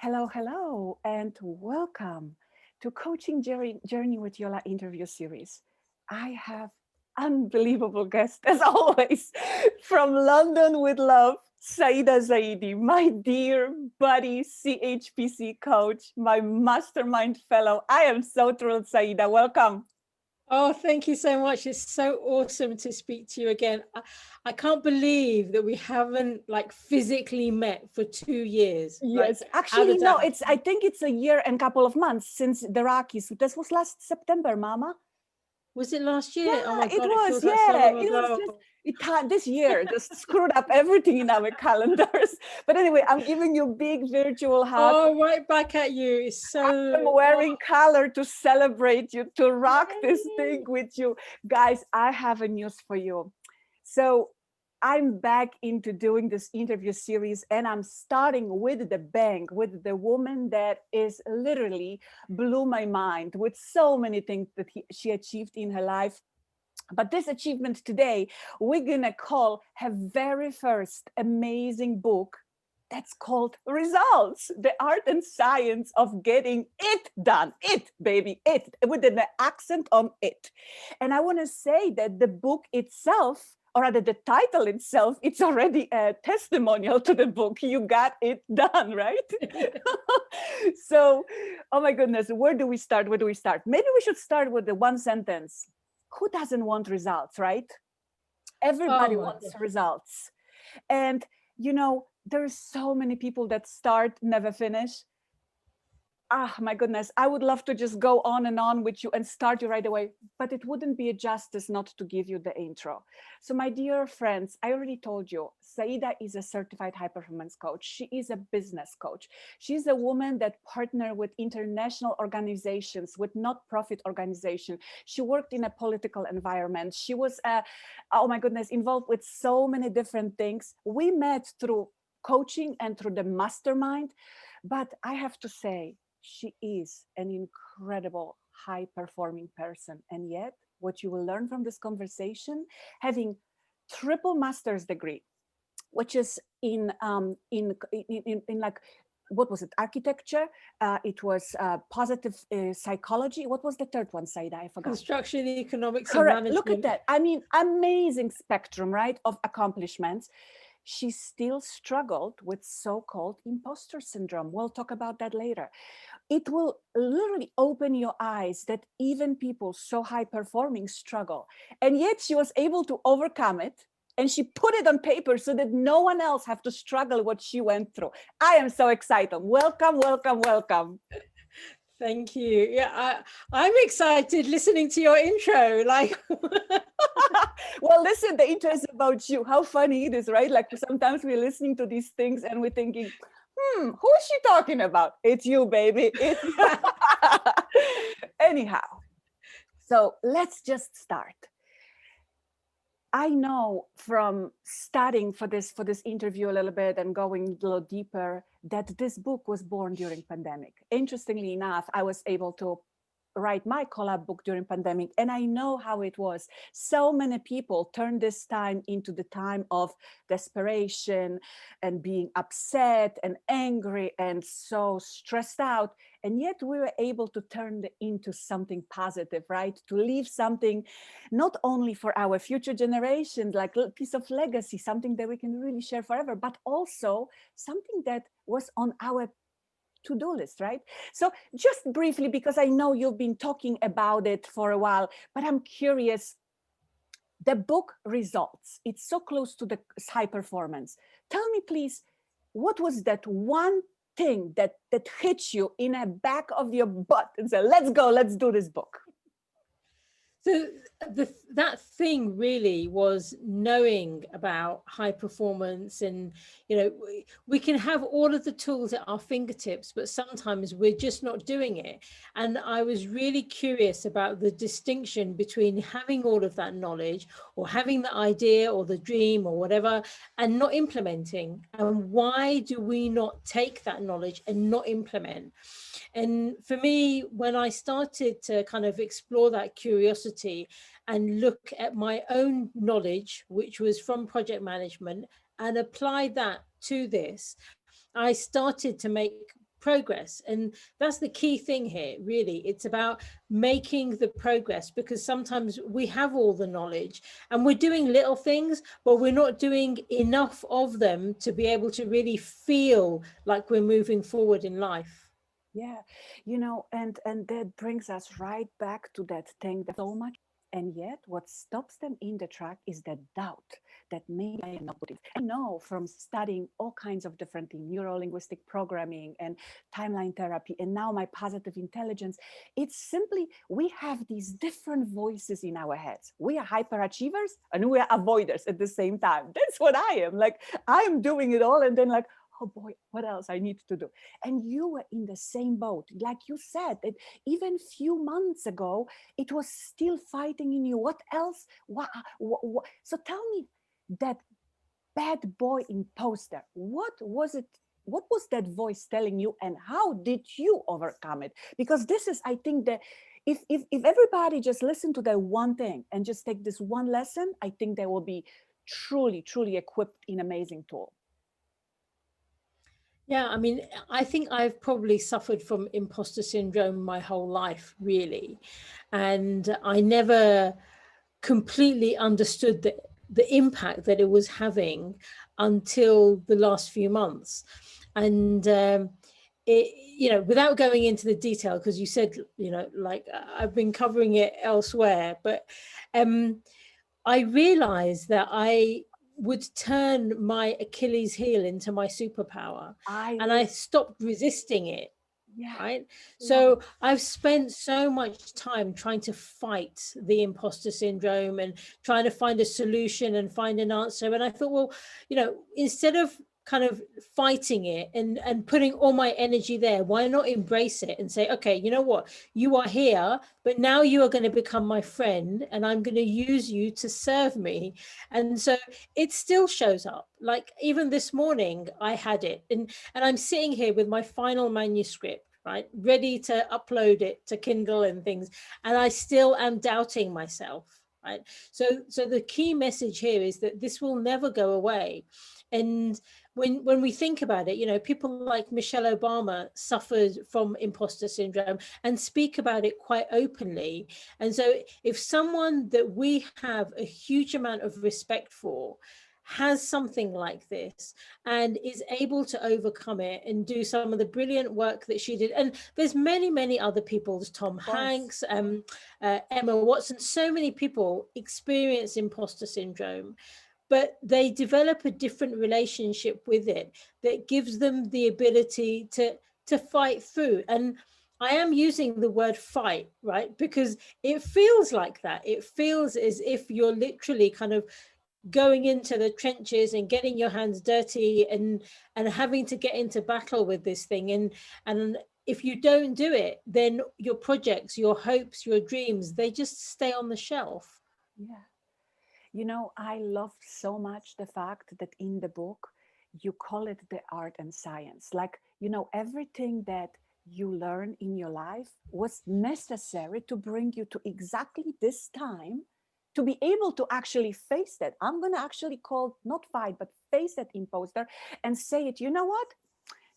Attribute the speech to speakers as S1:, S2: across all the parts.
S1: Hello, hello, and welcome to Coaching Journey with Yola interview series. I have unbelievable guests, as always, from London with love, Saiyyidah Zaidi, my dear buddy, CHPC coach, my mastermind fellow. I am so thrilled, Saiyyidah. Welcome.
S2: Oh, thank you so much. It's so awesome to speak to you again. I can't believe that we haven't like physically met for 2 years. Like,
S1: Yes,
S2: how
S1: actually,
S2: did
S1: no,
S2: that
S1: I
S2: happen?
S1: think it's a year and couple of months since the Rockies. This was last September, Mama.
S2: Was it last year? Oh
S1: Yeah,
S2: my
S1: it
S2: God, it
S1: was.
S2: feels like so
S1: Yeah,
S2: long
S1: it was just
S2: ago.
S1: this year just screwed up everything in our calendars. But anyway, I'm giving you a big virtual hug.
S2: Oh, right back at you. It's
S1: I'm
S2: so, oh,
S1: wearing color to celebrate you, to rock this thing
S2: yay.
S1: with you. Guys, I have a news for you. So I'm back into doing this interview series, and I'm starting with the bang, with the woman that is literally blew my mind with so many things that she achieved in her life. But this achievement today, we're gonna call her very first amazing book that's called Results, the art and science of getting it done. It, baby, it, with an accent on it. And I wanna say that the book itself, or rather the title itself, it's already a testimonial to the book. You got it done, right? So, oh my goodness, where do we start? Where do we start? Maybe we should start with the one sentence. Who doesn't want results, right?
S2: Oh
S1: Everybody
S2: my
S1: wants
S2: God.
S1: results. And, there's so many people that start, never finish. Ah, my goodness, I would love to just go on and on with you and start you right away, but it wouldn't be a justice not to give you the intro. So, my dear friends, I already told you, Saida is a certified high performance coach. She is a business coach. She's a woman that partnered with international organizations, with not-profit organizations. She worked in a political environment. She was, oh my goodness, involved with so many different things. We met through coaching and through the mastermind, but I have to say, she is an incredible high performing person. And yet, what you will learn from this conversation, having triple master's degree, which is in like, what was it, architecture, it was positive psychology. What was the third one, Saida? I forgot.
S2: Construction, economics, and
S1: Correct. Look at
S2: management.
S1: that. I mean, amazing spectrum, right, of accomplishments. She still struggled with so-called imposter syndrome. We'll talk about that later. It will literally open your eyes that even people so high performing struggle. And yet she was able to overcome it, and she put it on paper so that no one else have to struggle what she went through. I am so excited. Welcome, welcome, welcome.
S2: Thank you. Yeah, I'm excited listening to your intro. Like,
S1: Well, listen, the intro is about you. How funny it is, right? Like sometimes we're listening to these things and we're thinking, who is she talking about? It's you, baby. It's you. Anyhow, so let's just start. I know from studying for this interview a little bit and going a little deeper that this book was born during pandemic. Interestingly enough, I was able to write my collab book during pandemic, and I know how it was. So many people turned this time into the time of desperation and being upset and angry and so stressed out, and yet we were able to turn it into something positive, right? To leave something not only for our future generations, like a piece of legacy, something that we can really share forever, but also something that was on our to-do list, right? So just briefly, because I know you've been talking about it for a while, but I'm curious, the book Results, it's so close to the high performance. Tell me, please, what was that one thing that hit you in the back of your butt and said, let's go, let's do this book?
S2: so that thing really was knowing about high performance, and we can have all of the tools at our fingertips, but sometimes we're just not doing it. And I was really curious about the distinction between having all of that knowledge, or having the idea or the dream or whatever, and not implementing. And why do we not take that knowledge and not implement? And for me, when I started to kind of explore that curiosity and look at my own knowledge, which was from project management, and apply that to this, I started to make progress. And that's the key thing here, really. It's about making the progress, because sometimes we have all the knowledge and we're doing little things, but we're not doing enough of them to be able to really feel like we're moving forward in life.
S1: Yeah, and that brings us right back to that thing that so much, and yet what stops them in the track is that doubt that maybe I am not good enough. I know from studying all kinds of different things, neuro-linguistic programming and timeline therapy, and now my positive intelligence. It's simply we have these different voices in our heads. We are hyperachievers and we are avoiders at the same time. That's what I am. Like I'm doing it all, and then like, oh boy, what else I need to do? And you were in the same boat. Like you said, that even few months ago, it was still fighting in you. What else? So tell me, that bad boy imposter, what was it? What was that voice telling you, and how did you overcome it? Because this is, I think, that if everybody just listen to that one thing and just take this one lesson, I think they will be truly equipped in amazing tool.
S2: Yeah, I mean, I think I've probably suffered from imposter syndrome my whole life, really. And I never completely understood the impact that it was having until the last few months. And without going into the detail, because you said, like I've been covering it elsewhere, but I realized that I would turn my Achilles heel into my superpower, and I stopped resisting it.
S1: Yeah.
S2: Right. So I've spent so much time trying to fight the imposter syndrome and trying to find a solution and find an answer. And I thought, well, instead of kind of fighting it and putting all my energy there, why not embrace it and say, okay, you know what, you are here, but now you are going to become my friend and I'm going to use you to serve me. And so it still shows up. Like even this morning I had it, and I'm sitting here with my final manuscript, right, ready to upload it to Kindle and things, and I still am doubting myself. Right. So the key message here is that this will never go away. And when we think about it, people like Michelle Obama suffered from imposter syndrome and speak about it quite openly. And so if someone that we have a huge amount of respect for has something like this and is able to overcome it and do some of the brilliant work that she did, and there's many other people, there's Tom Hanks, Emma Watson, so many people experience imposter syndrome, but they develop a different relationship with it that gives them the ability to fight through. And I am using the word fight, right? Because it feels like that. It feels as if you're literally kind of going into the trenches and getting your hands dirty and having to get into battle with this thing. And if you don't do it, then your projects, your hopes, your dreams, they just stay on the shelf.
S1: Yeah. I love so much the fact that in the book, you call it the art and science. Like, everything that you learn in your life was necessary to bring you to exactly this time to be able to actually face that. I'm going to actually call, not fight, but face that imposter and say it, you know what?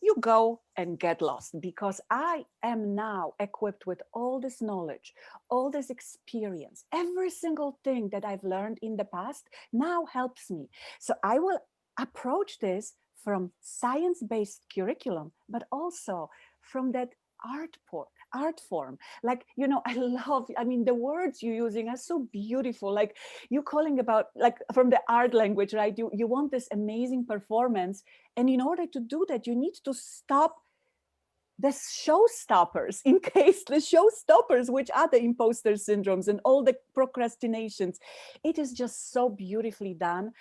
S1: You go and get lost, because I am now equipped with all this knowledge, all this experience. Every single thing that I've learned in the past now helps me. So I will approach this from science-based curriculum, but also from that art form. Like, the words you're using are so beautiful. Like you calling about, like, from the art language, right? You want this amazing performance. And in order to do that, you need to stop the showstoppers, in case the showstoppers, which are the imposter syndromes and all the procrastinations. It is just so beautifully done.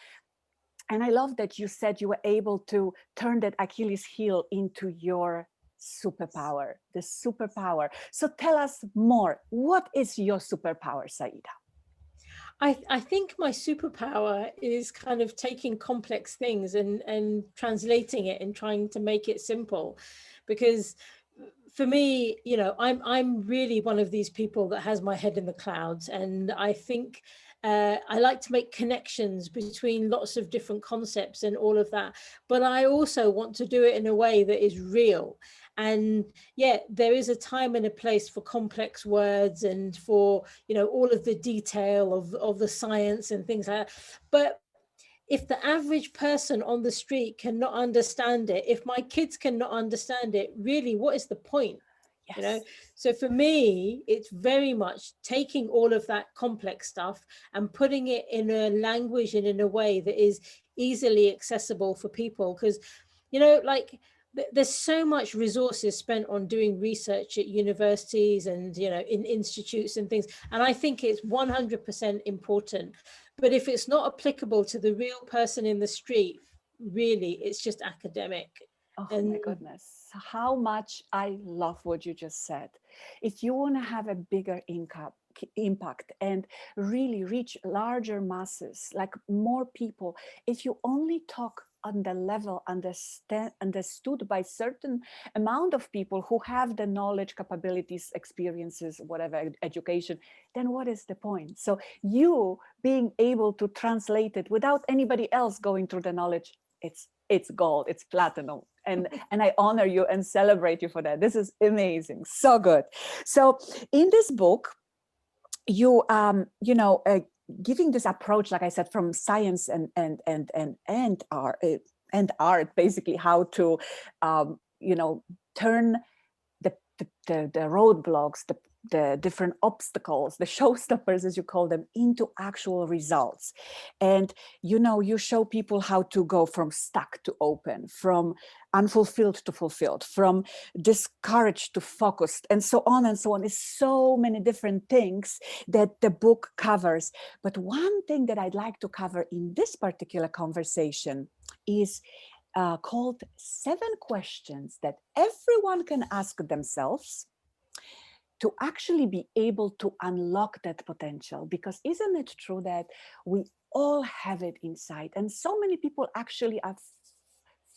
S1: And I love that you said you were able to turn that Achilles heel into your superpower, the superpower. So tell us more. What is your superpower, Saiyyidah?
S2: I think my superpower is kind of taking complex things and translating it and trying to make it simple. Because for me, I'm really one of these people that has my head in the clouds. And I think I like to make connections between lots of different concepts and all of that. But I also want to do it in a way that is real. And yeah, there is a time and a place for complex words and for, you know, all of the detail of the science and things like that. But if the average person on the street cannot understand it, if my kids cannot understand it, really, what is the point? You know,
S1: Yes.
S2: so for me, it's very much taking all of that complex stuff and putting it in a language and in a way that is easily accessible for people. Because, you know, like there's so much resources spent on doing research at universities and, you know, in institutes and things. And I think it's 100% important. But if it's not applicable to the real person in the street, really, it's just academic.
S1: Oh my
S2: And
S1: goodness, how much I love what you just said. If you want to have a bigger income, impact and really reach larger masses, like more people, if you only talk on the level understood by certain amount of people who have the knowledge, capabilities, experiences, whatever, education, then what is the point? So you being able to translate it without anybody else going through the knowledge, it's gold, it's platinum. And I honor you and celebrate you for that. This is amazing, so good. So in this book, you giving this approach, like I said, from science and art, basically how to turn the roadblocks, the different obstacles, the showstoppers, as you call them, into actual results. And, you show people how to go from stuck to open, from unfulfilled to fulfilled, from discouraged to focused, and so on and so on. It's so many different things that the book covers. But one thing that I'd like to cover in this particular conversation is called 7 questions that everyone can ask themselves to actually be able to unlock that potential. Because isn't it true that we all have it inside, and so many people actually are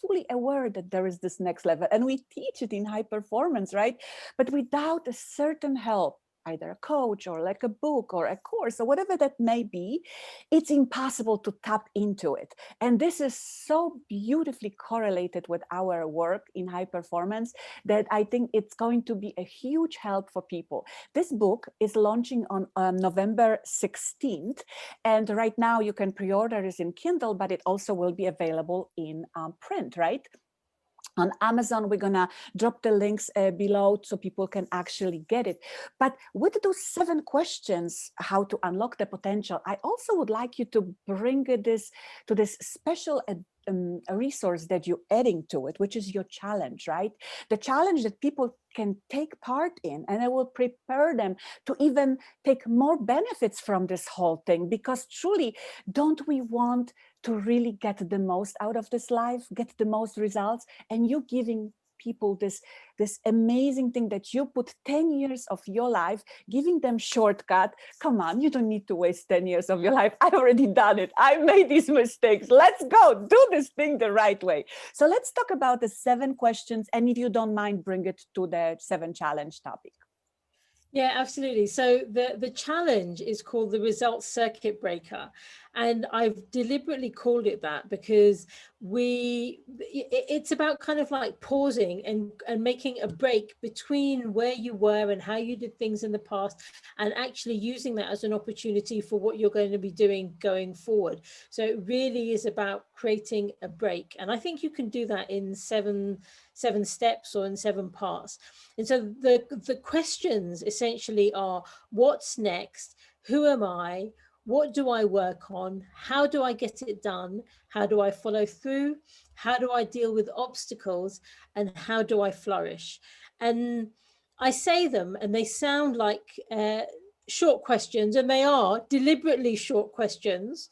S1: fully aware that there is this next level, and we teach it in high performance, right? But without a certain help, either a coach or like a book or a course or whatever that may be, it's impossible to tap into it. And this is so beautifully correlated with our work in high performance that I think it's going to be a huge help for people. This book is launching on November 16th. And right now you can pre-order this in Kindle, but it also will be available in print, right? On Amazon, we're gonna drop the links below so people can actually get it. But with those 7 questions, how to unlock the potential, I also would like you to bring this to this special a resource that you're adding to it, which is your challenge, right? The challenge that people can take part in, and it will prepare them to even take more benefits from this whole thing. Because truly, don't we want to really get the most out of this life, get the most results? And you giving people this amazing thing that you put 10 years of your life, giving them shortcut. Come on, you don't need to waste 10 years of your life. I've already done it. I made these mistakes. Let's go do this thing the right way. So let's talk about the 7 questions. And if you don't mind, bring it to the 7 challenge topic.
S2: yeah, absolutely. So the challenge is called the results circuit breaker. And I've deliberately called it that because it's about kind of like pausing and making a break between where you were and how you did things in the past, and actually using that as an opportunity for what you're going to be doing going forward. So it really is about creating a break. And I think you can do that in seven steps or in 7 parts. And so the questions essentially are: what's next? Who am I? What do I work on? How do I get it done? How do I follow through? How do I deal with obstacles? And how do I flourish? And I say them and they sound like short questions, and they are deliberately short questions.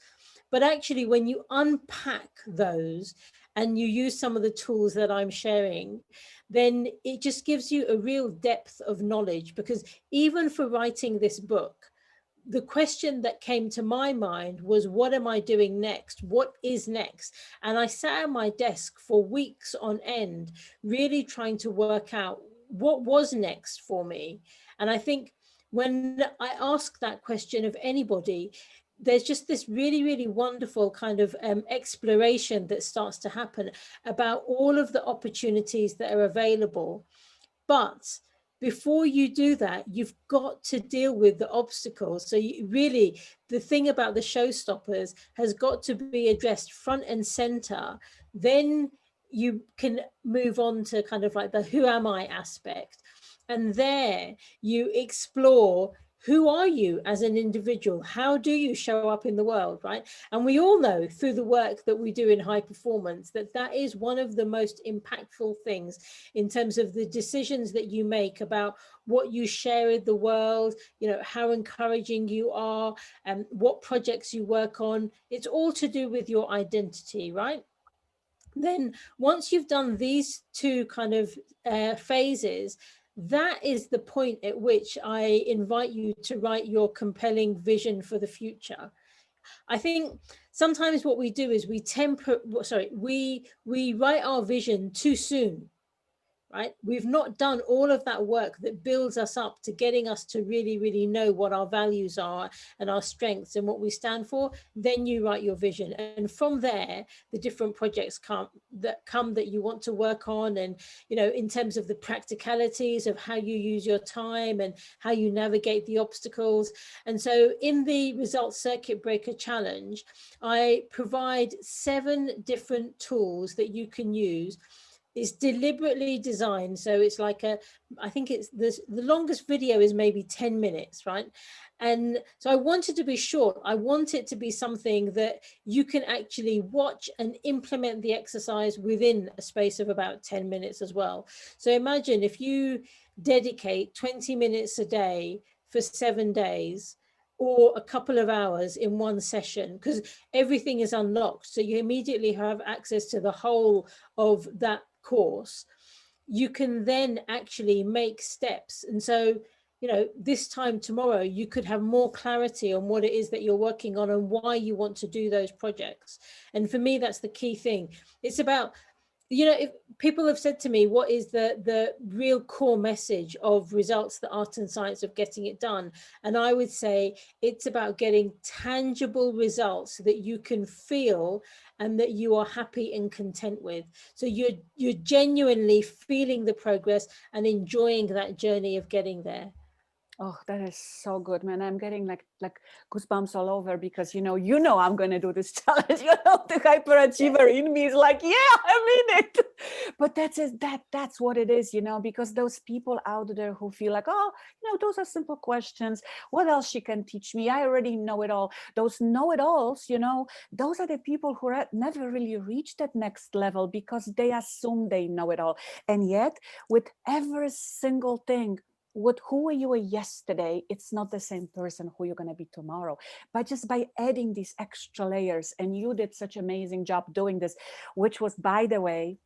S2: But actually, when you unpack those and you use some of the tools that I'm sharing, then it just gives you a real depth of knowledge. Because even for writing this book, the question that came to my mind was, what am I doing next? What is next? And I sat at my desk for weeks on end, really trying to work out what was next for me. And I think when I ask that question of anybody, there's just this really, really wonderful kind of exploration that starts to happen about all of the opportunities that are available. But before you do that, you've got to deal with the obstacles. So you really, the thing about the showstoppers has got to be addressed front and center. Then you can move on to kind of like the who am I aspect. And there you explore, who are you as an individual? How do you show up in the world, right? And we all know through the work that we do in high performance that that is one of the most impactful things in terms of the decisions that you make about what you share with the world, you know, how encouraging you are, and what projects you work on. It's all to do with your identity, right? Then once you've done these two kind of phases, that is the point at which I invite you to write your compelling vision for the future. I think sometimes what we do is we write our vision too soon, right? We've not done all of that work that builds us up to getting us to really, really know what our values are and our strengths and what we stand for. Then you write your vision. And from there, the different projects come that you want to work on. And, you know, in terms of the practicalities of how you use your time and how you navigate the obstacles. And so in the Results Circuit Breaker Challenge, I provide 7 different tools that you can use. It's deliberately designed, so it's like I think it's the longest video is maybe 10 minutes, right? And so I want it to be short. I want it to be something that you can actually watch and implement the exercise within a space of about 10 minutes as well. So imagine if you dedicate 20 minutes a day for 7 days, or a couple of hours in one session, because everything is unlocked. So you immediately have access to the whole of that course. You can then actually make steps. And so, you know, this time tomorrow, you could have more clarity on what it is that you're working on and why you want to do those projects. And for me, that's the key thing. It's about, you know, if people have said to me, what is the real core message of Results, the art and science of getting it done? And I would say it's about getting tangible results that you can feel and that you are happy and content with. So you're genuinely feeling the progress and enjoying that journey of getting there.
S1: Oh, that is so good, man. I'm getting like goosebumps all over because, you know, I'm going to do this challenge. You know, the hyperachiever in me is like, yeah, I'm in it. But that's what it is, you know, because those people out there who feel like, oh, you know, those are simple questions. What else she can teach me? I already know it all. Those know-it-alls, you know, those are the people who never really reach that next level because they assume they know it all. And yet, with every single thing, who you were yesterday, it's not the same person who you're going to be tomorrow. But just by adding these extra layers, and you did such an amazing job doing this, which was, by the way,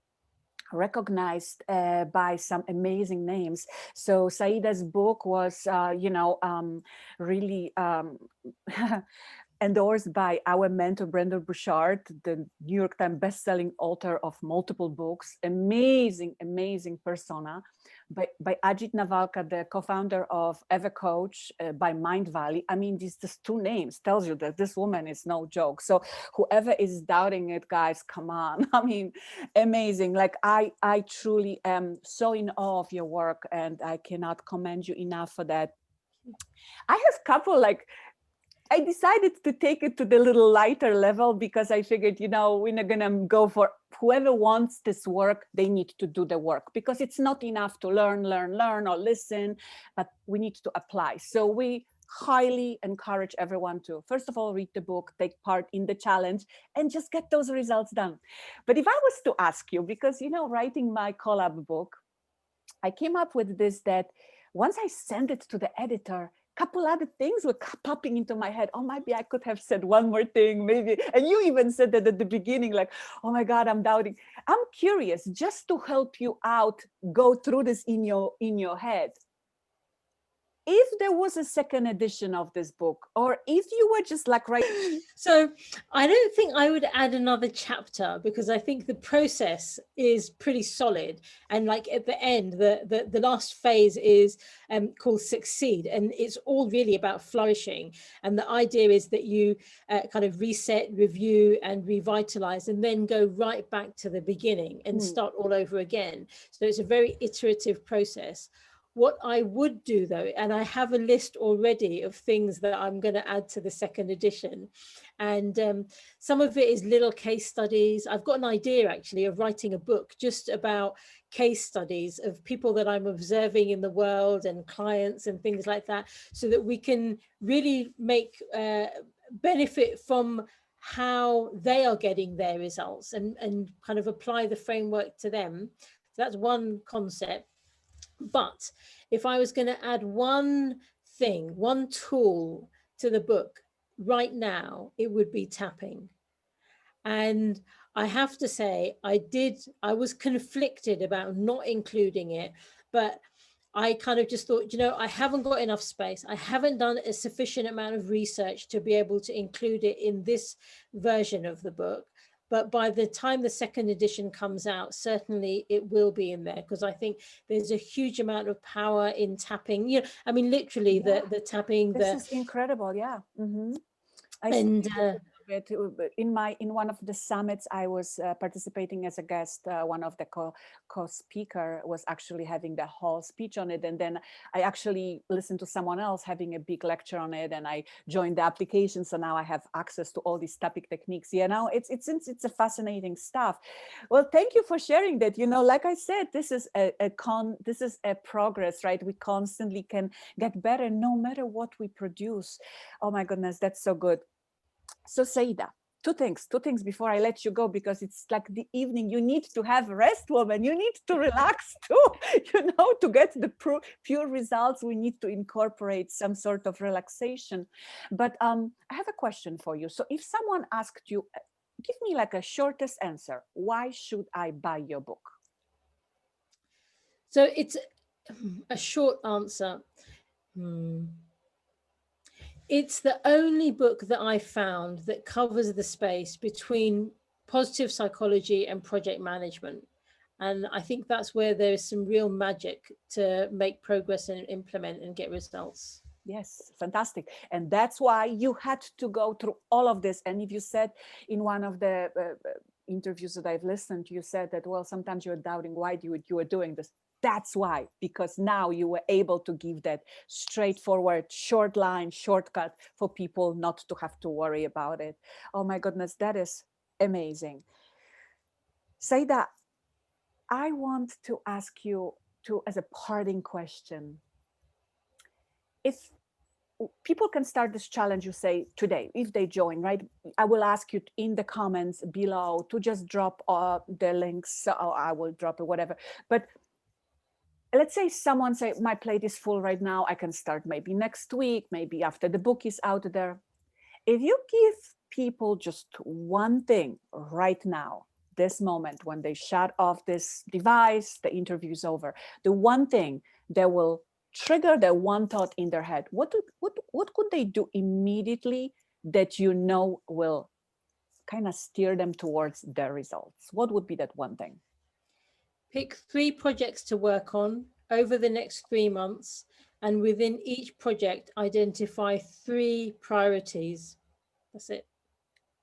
S1: recognized by some amazing names. So Saiyidah's book was, really endorsed by our mentor, Brandon Bouchard, the New York Times bestselling author of multiple books, amazing persona, by Ajit Navalka, the co-founder of EverCoach, by Mind Valley. I mean, these 2 names tells you that this woman is no joke. So whoever is doubting it, guys, come on. I mean, amazing. Like I truly am so in awe of your work, and I cannot commend you enough for that. I have a couple, I decided to take it to the little lighter level because I figured, you know, we're not going to go for whoever wants this work, they need to do the work because it's not enough to learn or listen, but we need to apply. So we highly encourage everyone to, first of all, read the book, take part in the challenge, and just get those results done. But if I was to ask you, because, you know, writing my collab book, I came up with this, that once I sent it to the editor, couple other things were popping into my head. Oh, maybe I could have said one more thing, maybe. And you even said that at the beginning, like, oh my God, I'm doubting. I'm curious, just to help you out, go through this in your head. if there was a second edition of this book, or if you were just like
S2: So I don't think I would add another chapter, because I think the process is pretty solid. And like at the end, the last phase is called Succeed, and it's all really about flourishing. And the idea is that you kind of reset, review, and revitalize, and then go right back to the beginning and start all over again. So it's a very iterative process. What I would do though, and I have a list already of things that I'm going to add to the second edition, and some of it is little case studies. I've got an idea actually of writing a book just about case studies of people that I'm observing in the world and clients and things like that, so that we can really make benefit from how they are getting their results, and kind of apply the framework to them. So that's one concept. But if I was going to add one thing, one tool to the book right now, it would be tapping. And I have to say, I was conflicted about not including it, but I kind of just thought, I haven't got enough space. I haven't done a sufficient amount of research to be able to include it in this version of the book. But by the time the second edition comes out, certainly it will be in there, because I think there's a huge amount of power in tapping. I mean, literally the tapping.
S1: This is incredible. Yeah. In one of the summits I was participating as a guest, one of the co-speaker was actually having the whole speech on it, and then I actually listened to someone else having a big lecture on it, and I joined the application, so now I have access to all these tapping techniques. It's a fascinating stuff. Well, thank you for sharing that. Like I said, this is a progress, right? We constantly can get better no matter what we produce. Oh my goodness, that's so good. So Saiyyidah, two things before I let you go, because it's like the evening. You need to have rest, woman. You need to relax too, to get the pure results. We need to incorporate some sort of relaxation. But I have a question for you. So if someone asked you, give me like a shortest answer, why should I buy your book?
S2: So it's a short answer. It's the only book that I found that covers the space between positive psychology and project management. And I think that's where there is some real magic to make progress and implement and get results.
S1: Yes, fantastic. And that's why you had to go through all of this. And if you said in one of the interviews that I've listened to, you said that, well, sometimes you're doubting why you were doing this. That's why, because now you were able to give that straightforward, short line, shortcut for people not to have to worry about it. Oh my goodness, that is amazing. Saiyyidah, I want to ask you as a parting question, if people can start this challenge, you say today, if they join, right? I will ask you in the comments below to just drop the links, or I will drop it, whatever. But let's say someone say, my plate is full right now. I can start maybe next week, maybe after the book is out there. If you give people just one thing right now, this moment, when they shut off this device, the interview is over, the one thing that will trigger the one thought in their head, what could they do immediately that will kind of steer them towards their results? What would be that one thing?
S2: Pick 3 projects to work on over the next 3 months, and within each project, identify 3 priorities. That's it.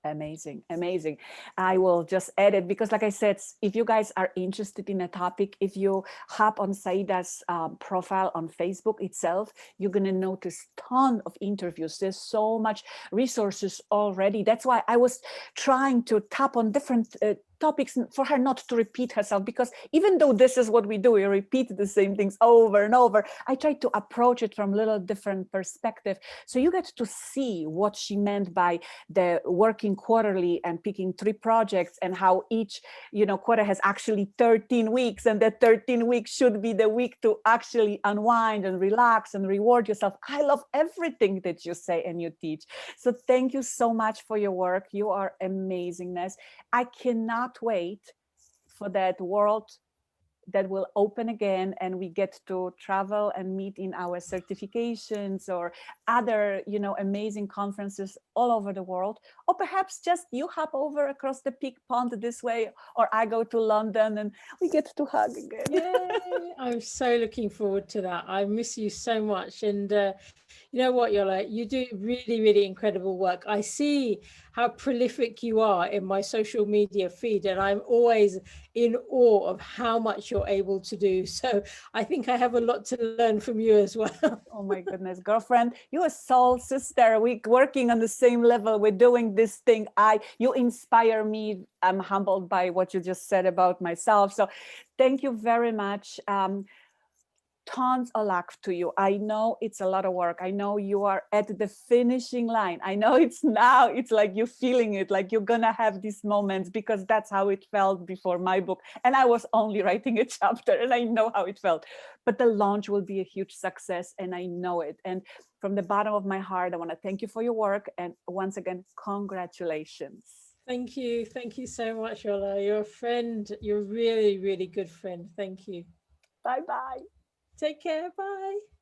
S1: Amazing, amazing. I will just add it because, like I said, if you guys are interested in a topic, if you hop on Saiyyidah's profile on Facebook itself, you're going to notice a ton of interviews. There's so much resources already. That's why I was trying to tap on different topics for her not to repeat herself, because even though this is what we do, we repeat the same things over and over, I try to approach it from a little different perspective, so you get to see what she meant by the working quarterly and picking 3 projects, and how each quarter has actually 13 weeks, and that 13 weeks should be the week to actually unwind and relax and reward yourself. I love everything that you say and you teach, so thank you so much for your work. You are amazingness. I cannot wait for that world that will open again and we get to travel and meet in our certifications or other, you know, amazing conferences all over the world. Or perhaps just you hop over across the big pond this way, or I go to London and we get to hug again.
S2: Yay! I'm so looking forward to that. I miss you so much. And you know what, Yola, you do really, really incredible work. I see how prolific you are in my social media feed, and I'm always in awe of how much you're able to do. So I think I have a lot to learn from you as well.
S1: Oh my goodness, girlfriend, you a soul sister. We working on the same level. We're doing this thing. You inspire me. I'm humbled by what you just said about myself. So thank you very much. Tons of luck to you. I know it's a lot of work. I know you are at the finishing line. I know it's now, it's like you're feeling it, like you're gonna have these moments, because that's how it felt before my book. And I was only writing a chapter and I know how it felt. But the launch will be a huge success and I know it. And from the bottom of my heart, I want to thank you for your work. And once again, congratulations.
S2: Thank you. Thank you so much, Yola. You're a friend. You're a really, really good friend. Thank you.
S1: Bye-bye.
S2: Take care. Bye.